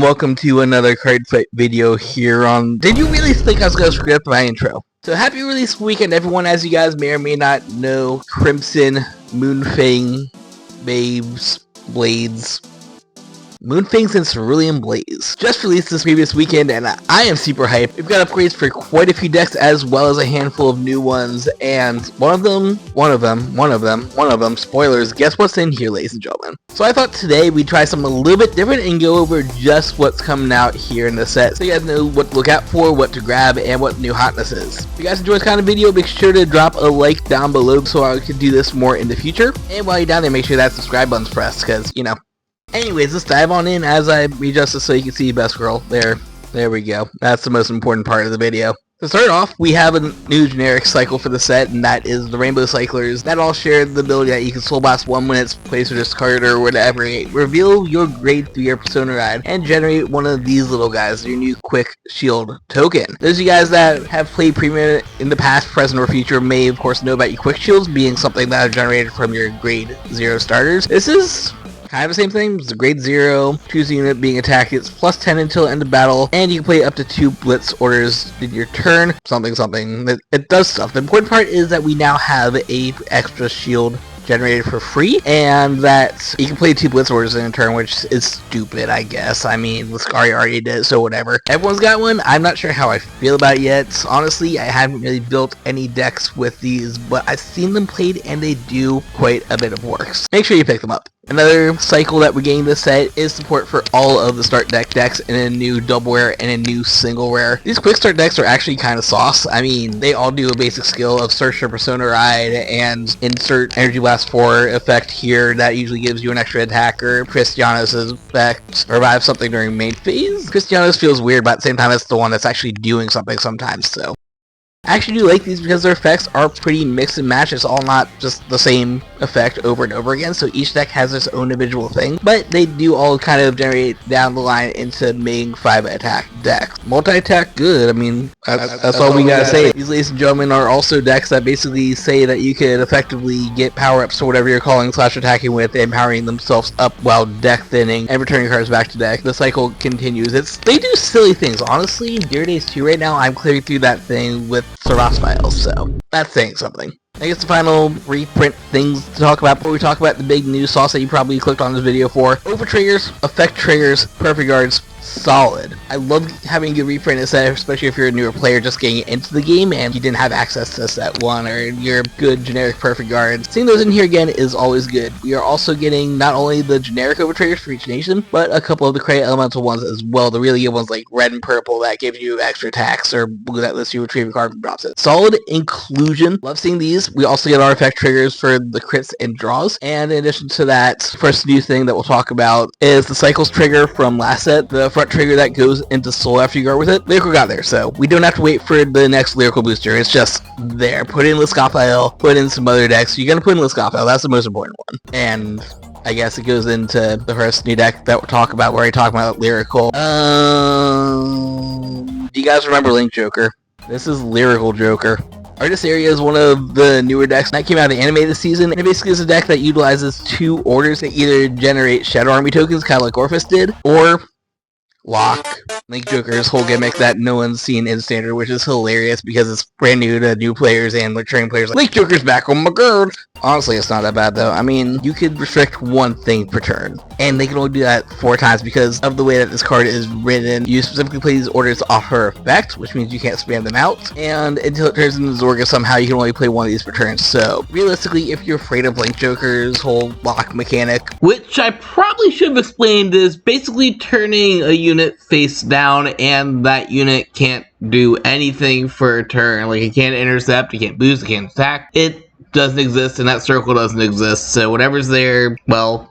and welcome to another Cardfight video here on... Did you really think I was going to screw up my intro? So happy release weekend everyone. As you guys may or may not know, Crimson, Moonfang, Babes, Blades, Moonfangs and Cerulean Blaze just released this previous weekend, and I am super hyped. We've got upgrades for quite a few decks as well as a handful of new ones, and one of them, spoilers, guess what's in here, ladies and gentlemen. So I thought today we'd try something a little bit different and go over just what's coming out here in the set, so you guys know what to look out for, what to grab, and what new hotness is. If you guys enjoy this kind of video, make sure to drop a like down below so I can do this more in the future. And while you're down there, make sure that subscribe button's pressed, because, you know. Anyways, let's dive on in as I readjust this so you can see Best Girl. There we go. That's the most important part of the video. To start off, we have a new generic cycle for the set, and that is the Rainbow Cyclers. That all share the ability that you can Soul Blast one when it's placed or discarded or whatever. Reveal your grade 3 or Persona Ride, and generate one of these little guys, your new Quick Shield token. Those of you guys that have played Premium in the past, present, or future may of course know about your Quick Shields being something that are generated from your grade 0 starters. This is kind of the same thing. It's a grade 0, choose a unit being attacked, it's plus 10 until end of battle, and you can play up to 2 blitz orders in your turn, something. It does stuff. The important part is that we now have a extra shield generated for free, and that you can play 2 blitz orders in a turn, which is stupid, I guess. I mean, Lascari already did it, so whatever. Everyone's got one. I'm not sure how I feel about it yet. Honestly, I haven't really built any decks with these, but I've seen them played, and they do quite a bit of work. Make sure you pick them up. Another cycle that we're getting this set is support for all of the start deck decks in a new double rare and a new single rare. These quick start decks are actually kind of sauce. I mean, they all do a basic skill of search for Persona Ride and insert Energy Blast 4 effect here that usually gives you an extra attacker. Cristiano's effect, revive something during main phase. Cristiano's feels weird, but at the same time it's the one that's actually doing something sometimes, so. I actually do like these because their effects are pretty mix and match. It's all not just the same effect over and over again, so each deck has its own individual thing, but they do all kind of generate down the line into main 5 attack decks. Multi-attack, good. I mean, that's all we gotta say. These, ladies and gentlemen, are also decks that basically say that you can effectively get power-ups or whatever you're calling slash attacking with, and powering themselves up while deck thinning and returning cards back to deck. The cycle continues. They do silly things. Honestly, Dear Days 2 right now, I'm clearing through that thing with Saras files, so that's saying something. I guess the final reprint things to talk about before we talk about the big news sauce that you probably clicked on this video for. Over triggers, effect triggers, perfect guards, solid. I love having a good reprint in set, especially if you're a newer player just getting into the game and you didn't have access to set 1 or your good generic perfect guards. Seeing those in here again is always good. We are also getting not only the generic over triggers for each nation, but a couple of the credit elemental ones as well. The really good ones like red and purple that give you extra attacks, or blue that lets you retrieve a card from drop set. Solid inclusion. Love seeing these. We also get our effect triggers for the crits and draws. And in addition to that, first new thing that we'll talk about is the cycles trigger from last set. The front trigger that goes into soul after you guard with it. Lyrical got there, so we don't have to wait for the next Lyrical booster. It's just there. Put in Liscopile, put in some other decks. You're gonna put in Liscopile. That's the most important one. And I guess it goes into the first new deck that we'll talk about, where I talk about Lyrical. Do you guys remember Link Joker? This is Lyrical Joker. Artist Area is one of the newer decks that came out of the anime this season, and it basically is a deck that utilizes 2 orders that either generate Shadow Army tokens, kind of like Orphis did, or lock Link Joker's whole gimmick that no one's seen in Standard, which is hilarious because it's brand new to new players and returning players. Like, Link Joker's back, oh my god! Honestly, it's not that bad though. I mean, you could restrict 1 thing per turn, and they can only do that 4 times because of the way that this card is written. You specifically play these orders off her effect, which means you can't spam them out, and until it turns into Zorga somehow, you can only play 1 of these per turn. So, realistically, if you're afraid of Link Joker's whole lock mechanic, which I probably should have explained, is basically turning a unit face down, and that unit can't do anything for a turn. Like, it can't intercept, it can't boost, it can't attack. It doesn't exist, and that circle doesn't exist, so whatever's there, well,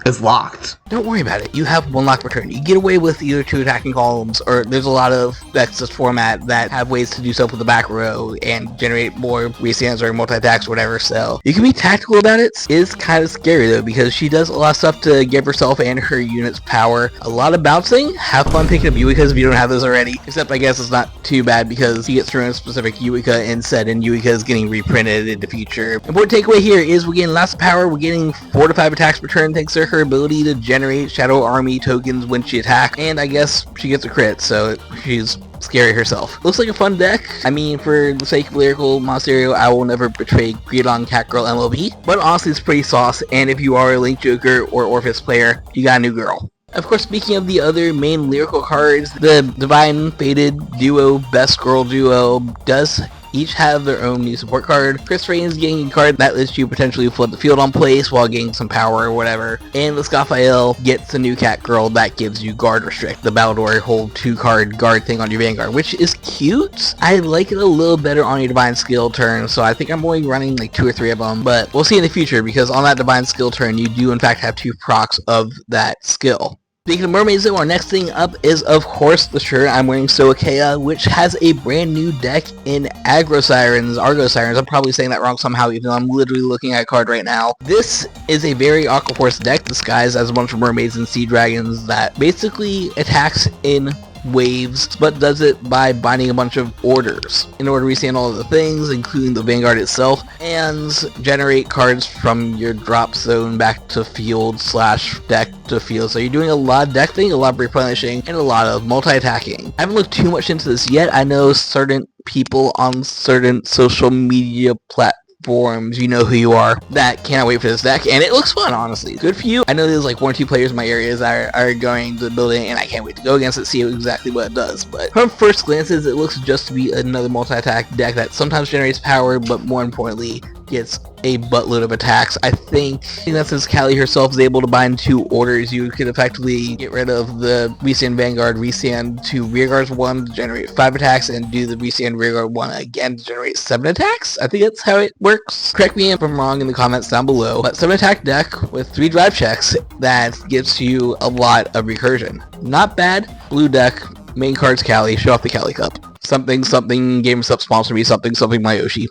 is locked. Don't worry about it. You have 1 lock per turn. You get away with either 2 attacking columns, or there's a lot of decks this format that have ways to do stuff with the back row and generate more restands or multi-attacks or whatever, so you can be tactical about it. It's kind of scary though, because she does a lot of stuff to give herself and her units power. A lot of bouncing. Have fun picking up Yuikas if you don't have those already, except I guess it's not too bad because you get thrown a specific Yuika in set, and Yuika is getting reprinted in the future. Important takeaway here is we're getting lots of power. We're getting 4 to 5 attacks per turn thanks to feature her ability to generate Shadow Army tokens when she attacks, and I guess she gets a crit, so she's scary herself. Looks like a fun deck. I mean, for the sake of Lyrical Monestario, I will never betray Greedon Catgirl MLB, but honestly it's pretty sauce, and if you are a Link Joker or Orpheus player, you got a new girl. Of course, speaking of the other main lyrical cards, the Divine Fated Duo, Best Girl Duo, does each have their own new support card. Chris Rain is getting a card that lets you potentially flood the field on place while getting some power or whatever. And Liscophael gets a new cat girl that gives you guard restrict, the Battledore hold 2-card guard thing on your Vanguard, which is cute. I like it a little better on your Divine Skill turn, so I think I'm only running like 2 or 3 of them, but we'll see in the future, because on that Divine Skill turn, you do in fact have 2 procs of that skill. Speaking of mermaids though, our next thing up is of course the shirt I'm wearing, Stoicheia, which has a brand new deck in Argo Sirens. I'm probably saying that wrong somehow, even though I'm literally looking at a card right now. This is a very Aquaforce deck disguised as a bunch of mermaids and sea dragons that basically attacks in waves, but does it by binding a bunch of orders in order to rescan all of the things, including the Vanguard itself, and generate cards from your drop zone back to field / deck to field. So you're doing a lot of deck thing, a lot of replenishing, and a lot of multi-attacking. I haven't looked too much into this yet. I know certain people on certain social media platforms, you know who you are, that cannot wait for this deck, and it looks fun, honestly. Good for you. I know there's like 1 or 2 players in my areas that are going to build it, and I can't wait to go against it, see exactly what it does. But from first glances, it looks just to be another multi-attack deck that sometimes generates power, but more importantly, gets a buttload of attacks. I think that since Callie herself is able to bind 2 orders, you could effectively get rid of the Resand Vanguard, resand to Rearguards 1 to generate 5 attacks, and do the Resand Rearguard 1 again to generate 7 attacks. I think that's how it works. Correct me if I'm wrong in the comments down below, but 7 attack deck with 3 drive checks that gives you a lot of recursion. Not bad. Blue deck, main cards Callie, show off the Callie Cup. Something, GameStop sponsor me, something, Mayoshi.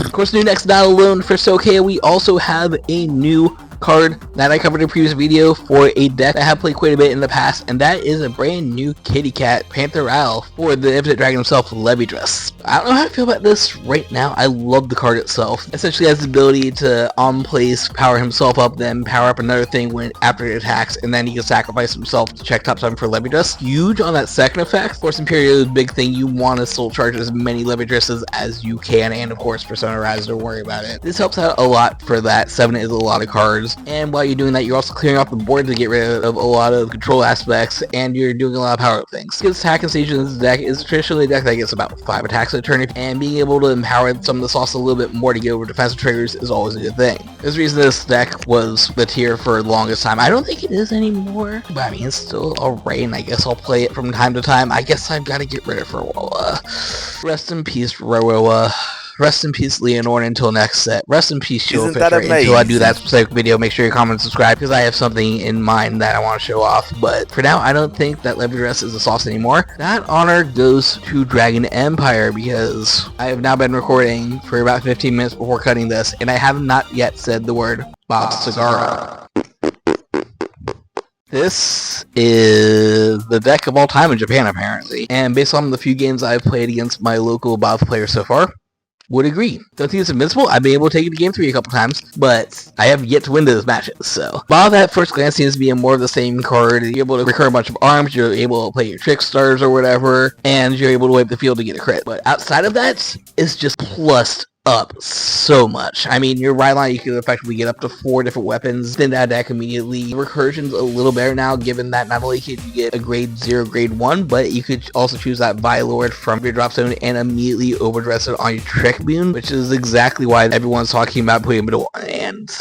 Of course, new next, not alone for Stoicheia, we also have a new card that I covered in a previous video for a deck I have played quite a bit in the past, and that is a brand new kitty cat, Panther Owl, for the Infinite Dragon himself, Levy Dress. I don't know how I feel about this right now. I love the card itself. Essentially has the ability to on place power himself up, then power up another thing when after it attacks, and then he can sacrifice himself to check top 7 for Levy Dress. Huge on that second effect. Of course, Imperial is a big thing. You want to soul charge as many Levy Dresses as you can, and of course Persona Rise, don't worry about it. This helps out a lot for that. 7 is a lot of cards, and while you're doing that, you're also clearing off the board to get rid of a lot of control aspects, and you're doing a lot of power-up things. Because attack and stage in this deck is traditionally a deck that gets about 5 attacks a turn, and being able to empower some of the sauce a little bit more to get over defensive triggers is always a good thing. There's a reason this deck was the tier for the longest time. I don't think it is anymore, but I mean, it's still alright, and I guess I'll play it from time to time. I guess I've got to get rid of Rowoa. Rest in peace, Rowoa. Rest in peace, Leonore, until next set. Rest in peace, Shield Fisher. Until I do that specific video, make sure you comment and subscribe, because I have something in mind that I want to show off. But for now, I don't think that Levy Dress is a sauce anymore. That honor goes to Dragon Empire, because I have now been recording for about 15 minutes before cutting this, and I have not yet said the word Bob Sagara. This is the deck of all time in Japan, apparently. And based on the few games I've played against my local Bob players so far, would agree. Don't think it's invincible. I've been able to take it to game 3 a couple times, but I have yet to win those matches, so. While at first glance seems to be more of the same card, you're able to recur a bunch of arms, you're able to play your trick stars or whatever, and you're able to wipe the field to get a crit. But outside of that, it's just plussed up so much. I mean, your right line, you can effectively get up to 4 different weapons in that deck immediately. Recursion's a little better now, given that not only can you get a grade 0, grade 1, but you could also choose that Vilord from your drop zone and immediately overdress it on your Trick Boon, which is exactly why everyone's talking about putting it to 1, and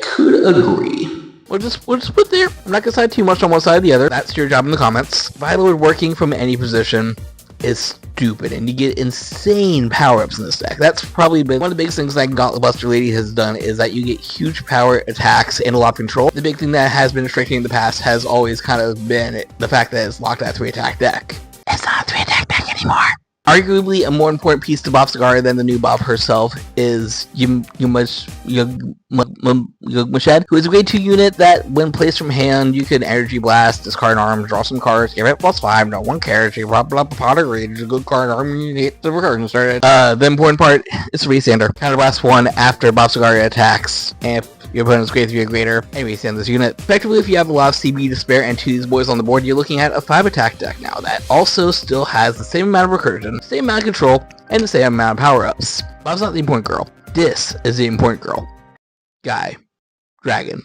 could agree. We'll just put there. I'm not gonna decide too much on one side or the other. That's your job in the comments. Vilord working from any position is stupid, and you get insane power-ups in this deck. That's probably been one of the biggest things that Gauntlet Buster Lady has done, is that you get huge power attacks and a lot of control. The big thing that has been restricting in the past has always kind of been the fact that it's locked at 3-attack deck. It's not a 3-attack deck anymore. Arguably, a more important piece to Bob Sagara than the new Bob herself is Yugmashed, who is a grade 2 unit that, when placed from hand, you can Energy Blast, discard an arm, draw some cards, give it +5, no 1 character, blah blah blah, pot of grade, it's a good card, arm, you hit the recursion started. The important part is Resander. Counterblast 1 after Bob Sagara attacks, and your opponent's grade 3 or greater, and resend this unit. Effectively, if you have a lot of CB to spare and 2 of these boys on the board, you're looking at a 5 attack deck now that also still has the same amount of recursion, same amount of control, and the same amount of power-ups. Bob's not the important girl. This is the important girl. Guy. Dragon.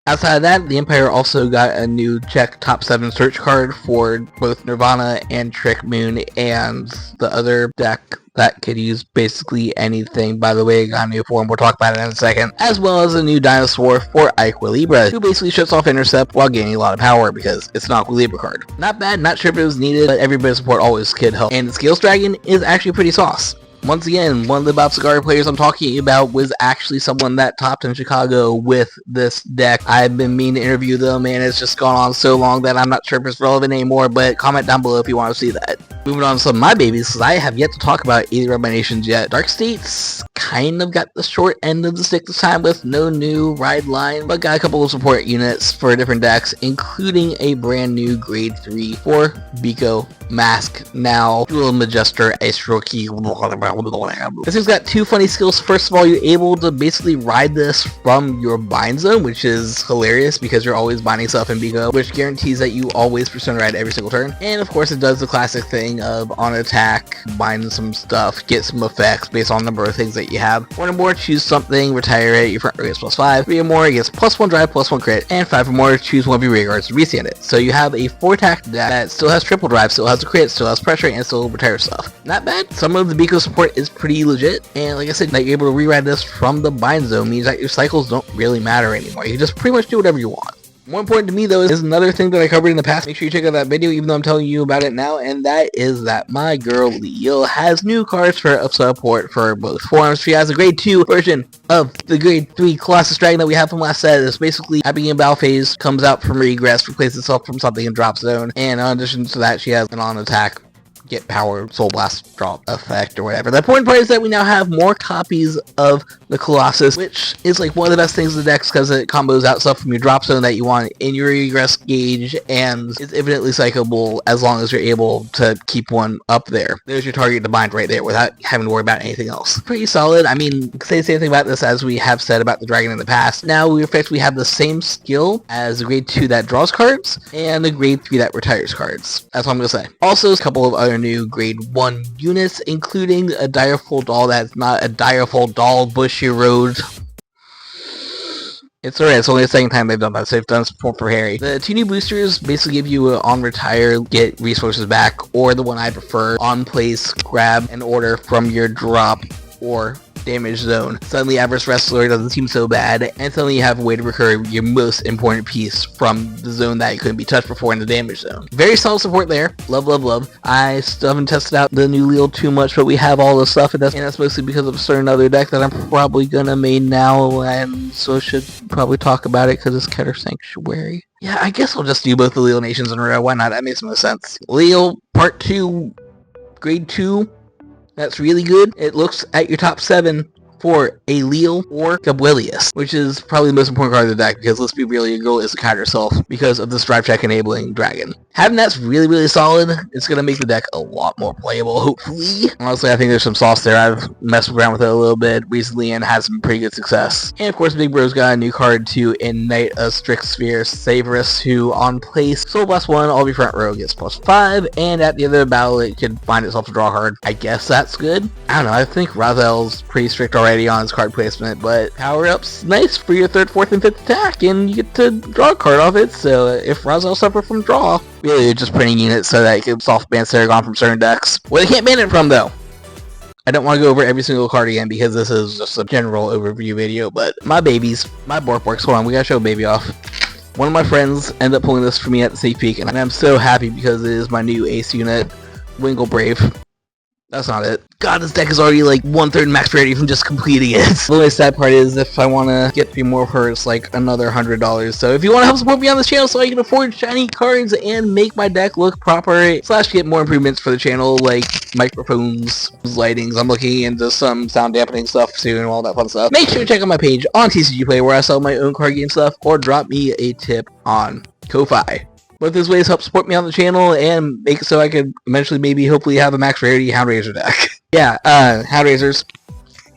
Outside of that, the Empire also got a new check top 7 search card for both Nirvana and Trick Moon and the other deck that could use basically anything. By the way, it got a new form, we'll talk about it in a second. As well as a new dinosaur for Equilibra, who basically shuts off Intercept while gaining a lot of power because it's an Equilibra card. Not bad, not sure if it was needed, but every bit of support always could help. And the Scales Dragon is actually pretty sauce. Once again, one of the Bob Cigar players I'm talking about was actually someone that topped in Chicago with this deck. I've been meaning to interview them, and it's just gone on so long that I'm not sure if it's relevant anymore, but comment down below if you want to see that. Moving on to some of my babies, because I have yet to talk about either of my nations yet. Dark States kind of got the short end of the stick this time with no new ride line, but got a couple of support units for different decks, including a brand new grade 3 for Biko, Mask, now Dual Majester, Astro Key. This thing's got 2 funny skills. First of all, you're able to basically ride this from your bind zone, which is hilarious because you're always binding stuff in Biko, which guarantees that you always persona ride every single turn. And of course, it does the classic thing of on attack, bind some stuff, get some effects based on the number of things that you have. 1 or more, choose something, retire it, your front row gets +5. 3 or more, it gets +1 drive, +1 crit, and 5 or more, choose one of your rear guards to resend it. So you have a 4 attack deck that still has triple drive, still has a crit, still has pressure, and still retire stuff. Not bad. Some of the Biko support is pretty legit, and like I said, that you're able to rewrite this from the bind zone means that your cycles don't really matter anymore. You can just pretty much do whatever you want. More important to me though is another thing that I covered in the past. Make sure you check out that video even though I'm telling you about it now, and that is that my girl Leo has new cards for support for both forms. She has a grade 2 version of the grade 3 Colossus Dragon that we have from last set. It's basically happening in battle phase, comes out from regress, replaces itself from something in drop zone, and in addition to that she has an on attack, get power, soul blast, drop effect, or whatever. The important part is that we now have more copies of the Colossus, which is like one of the best things in the decks because it combos out stuff from your drop zone that you want in your regress gauge, and is infinitely cyclable as long as you're able to keep one up there. There's your target to bind right there without having to worry about anything else. Pretty solid. I mean, say the same thing about this as we have said about the dragon in the past. Now we effectively have the same skill as the grade 2 that draws cards and the grade 3 that retires cards. That's what I'm going to say. Also, a couple of other new grade 1 units, including a Direful Doll that's not a Direful Doll, Bushiroad. It's alright, it's only the second time they've done that, so they've done this before for Harry. The 2 new boosters basically give you a on retire, get resources back, or the one I prefer, on place, grab an order from your drop, or damage zone. Suddenly Adverse Wrestler doesn't seem so bad, and suddenly you have a way to recur your most important piece from the zone that couldn't be touched before in the damage zone. Very solid support there. Love, love, love. I still haven't tested out the new Leo too much, but we have all the stuff, and that's mostly because of a certain other deck that I'm probably gonna main now, and so should probably talk about it because it's Keter Sanctuary. Yeah, I guess I'll just do both the Leo nations in a row. Why not? That makes most sense. Leo Part 2, Grade 2. That's really good. It looks at your top 7 for a Leo or Gabuelius, which is probably the most important card of the deck because let's be real, your girl is the card herself because of this drive check enabling dragon. Having that's really, really solid. It's going to make the deck a lot more playable, hopefully. Honestly, I think there's some sauce there. I've messed around with it a little bit recently and had some pretty good success. And of course, Big Bro's got a new card to Ignite a Strixsphere Saverus, who on place, Soul Blast 1, all of your front row gets +5, and at the end of the battle, it can find itself to draw a card. I guess that's good. I don't know, I think Razel's pretty strict already on his card placement, but power-up's nice for your 3rd, 4th, and 5th attack, and you get to draw a card off it, so if Razel suffer from draw, really you're just printing units so that you can soft ban Saragon from certain decks. Well, they can't ban it from, though. I don't want to go over every single card again because this is just a general overview video, but my babies, my Borkborks, hold on, we gotta show baby off. One of my friends ended up pulling this for me at the safe peak, and I'm so happy because it is my new ace unit, Wingle Brave. That's not it. God, this deck is already like 1/3 max rarity from just completing it. The only sad part is if I want to get 3 more of her, it's like another $100. So if you want to help support me on this channel so I can afford shiny cards and make my deck look proper, / get more improvements for the channel like microphones, lightings, I'm looking into some sound dampening stuff soon and all that fun stuff. Make sure to check out my page on TCG Play where I sell my own card game stuff, or drop me a tip on Ko-Fi. Both those ways help support me on the channel and make it so I could eventually maybe hopefully have a max rarity Hound Razor deck. Yeah, Hound Razors.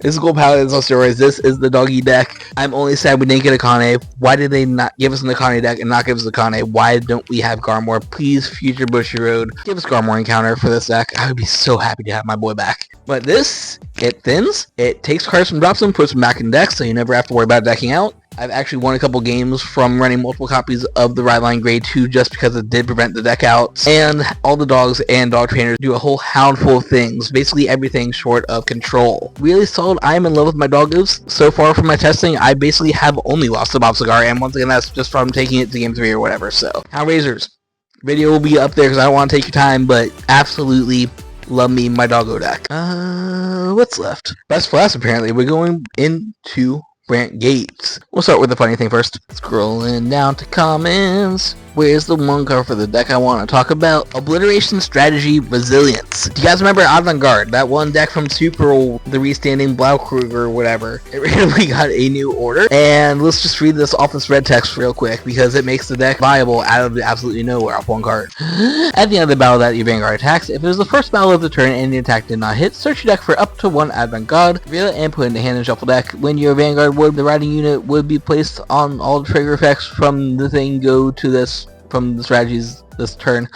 Physical Paladins on steroids. This is the doggy deck. I'm only sad we didn't get a Kane. Why did they not give us an Akane deck and not give us a Kane? Why don't we have Garmor? Please, future Bushiroad, give us Garmor encounter for this deck. I would be so happy to have my boy back. But this, it thins. It takes cards from drops them, puts them back in decks, so you never have to worry about decking out. I've actually won a couple games from running multiple copies of the Ride Grade 2 just because it did prevent the deck outs. And all the dogs and dog trainers do a whole houndful of things, basically everything short of control. Really solid. I am in love with my doggos. So far from my testing, I basically have only lost to Bob Cigar, and once again that's just from taking it to game 3 or whatever. So, Hound Raisers, video will be up there because I don't want to take your time, but absolutely love me my doggo deck. What's left? Best for last apparently. We're going into Brandt Gate. We'll start with the funny thing first. Scrolling down to comments. Where's the one card for the deck I want to talk about? Obliteration Strategy Resilience. Do you guys remember Vanguard? That one deck from Super, the restanding Blaukruger or whatever. It randomly got a new order. And let's just read this off this red text real quick because it makes the deck viable out of absolutely nowhere off one card. At the end of the battle that your Vanguard attacks, if it was the first battle of the turn and the attack did not hit, search your deck for up to one Vanguard, reveal it, and put it in the hand and shuffle deck. When your Vanguard would, the riding unit would be placed on all the trigger effects from the thing go to this from the strategies this turn.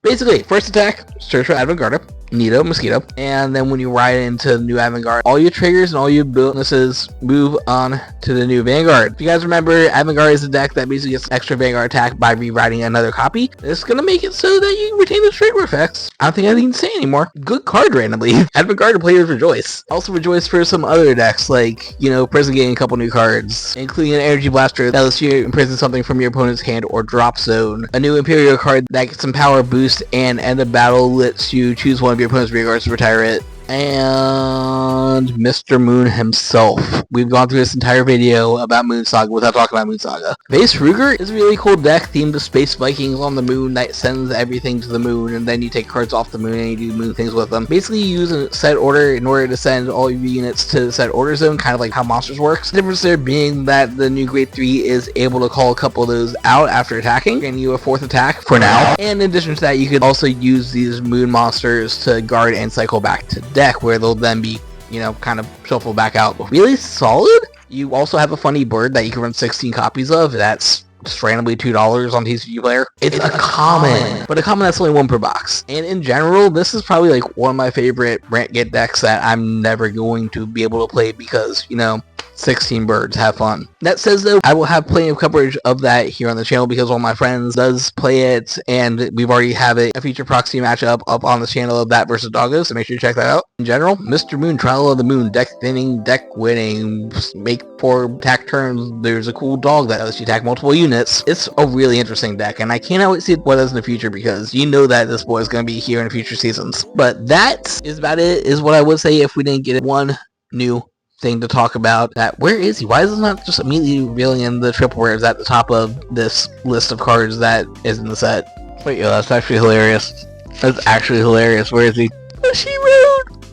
Basically, first attack, search for Vanguard, Nido, Mosquito, and then when you ride into the new Vanguard, all your triggers and all your bonuses move on to the new Vanguard. If you guys remember, Vanguard is a deck that basically gets extra Vanguard attack by rewriting another copy. It's gonna make it so that you retain the trigger effects. I don't think I need to say anymore. Good card randomly. Vanguard players rejoice. Also rejoice for some other decks, like, you know, Prison getting a couple new cards, including an Energy Blaster that lets you imprison something from your opponent's hand or drop zone. A new Imperial card that gets some power boost and end of battle lets you choose one of your opponent's rear guards to retire it. And Mr. Moon himself. We've gone through this entire video about Moon Saga without talking about Moon Saga. Base Ruger is a really cool deck themed to Space Vikings on the moon that sends everything to the moon, and then you take cards off the moon and you do moon things with them. Basically, you use a set order in order to send all your units to the set order zone, kind of like how Monsters works. The difference there being that the new Grade 3 is able to call a couple of those out after attacking, and you a fourth attack for now. And in addition to that, you could also use these moon monsters to guard and cycle back to deck, where they'll then be, you know, kind of shuffle back out. Really solid. You also have a funny bird that you can run 16 copies of. That's just randomly $2 on TCG Player. It's a common, but a common that's only one per box. And in general, this is probably like one of my favorite Brandt Gate decks that I'm never going to be able to play because, you know, 16 birds, have fun. That says though, I will have plenty of coverage of that here on the channel because one of my friends does play it, and we've already have a feature proxy matchup up on the channel of that versus Doggo, so make sure you check that out. In general, Mr. Moon, Trial of the Moon, deck thinning, deck winning, make 4 attack turns. There's a cool dog that lets you attack multiple units. It's a really interesting deck, and I cannot wait to see what it does in the future because you know that this boy is going to be here in the future seasons. But that is about it, is what I would say if we didn't get one new thing to talk about. That where is he? Why is it not just immediately revealing in the triple rares at the top of this list of cards that is in the set? Wait, yo, that's actually hilarious. That's actually hilarious. Where is he? Bushiroad!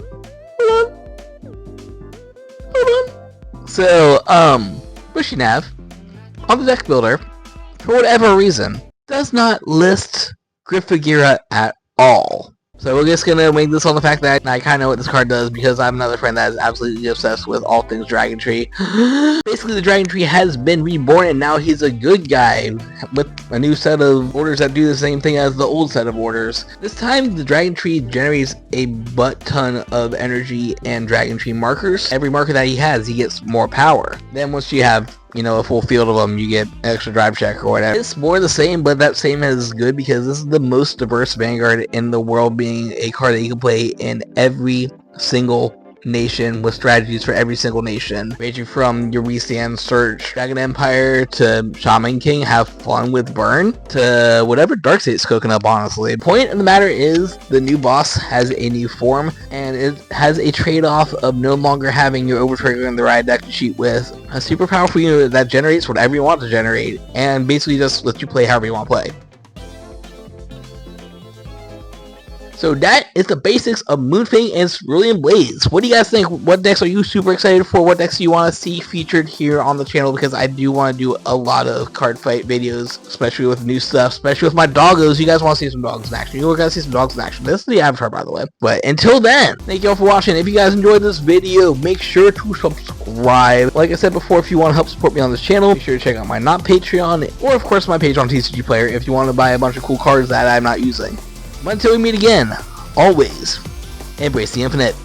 Hold on. So, Bushinav, on the deck builder, for whatever reason, does not list Griph at all. So we're just gonna make this on the fact that I kind of know what this card does because I have another friend that is absolutely obsessed with all things Dragon Tree. Basically, the Dragon Tree has been reborn and now he's a good guy with a new set of orders that do the same thing as the old set of orders. This time, the Dragon Tree generates a butt ton of energy and Dragon Tree markers. Every marker that he has, he gets more power. Then once you have, you know, a full field of them, you get extra drive check or whatever. It's more the same, but that same is good because this is the most diverse Vanguard in the world, being a card that you can play in every single nation with strategies for every single nation, ranging from your restand, search, Dragon Empire to Shaman King, have fun with burn, to whatever Darkseid's cooking up, honestly. The point of the matter is the new boss has a new form, and it has a trade-off of no longer having your overtrigger in the ride deck to cheat with a super powerful unit that generates whatever you want to generate, and basically just lets you play however you want to play. So that is the basics of Moonfang and Cerulean Blaze. What do you guys think? What decks are you super excited for? What decks do you want to see featured here on the channel? Because I do want to do a lot of card fight videos, especially with new stuff, especially with my doggos. You guys want to see some dogs in action. You guys see some dogs in action. This is the avatar, by the way. But until then, thank you all for watching. If you guys enjoyed this video, make sure to subscribe. Like I said before, if you want to help support me on this channel, make sure to check out my not Patreon, or of course my page on TCG Player if you want to buy a bunch of cool cards that I'm not using. But until we meet again, always embrace the infinite.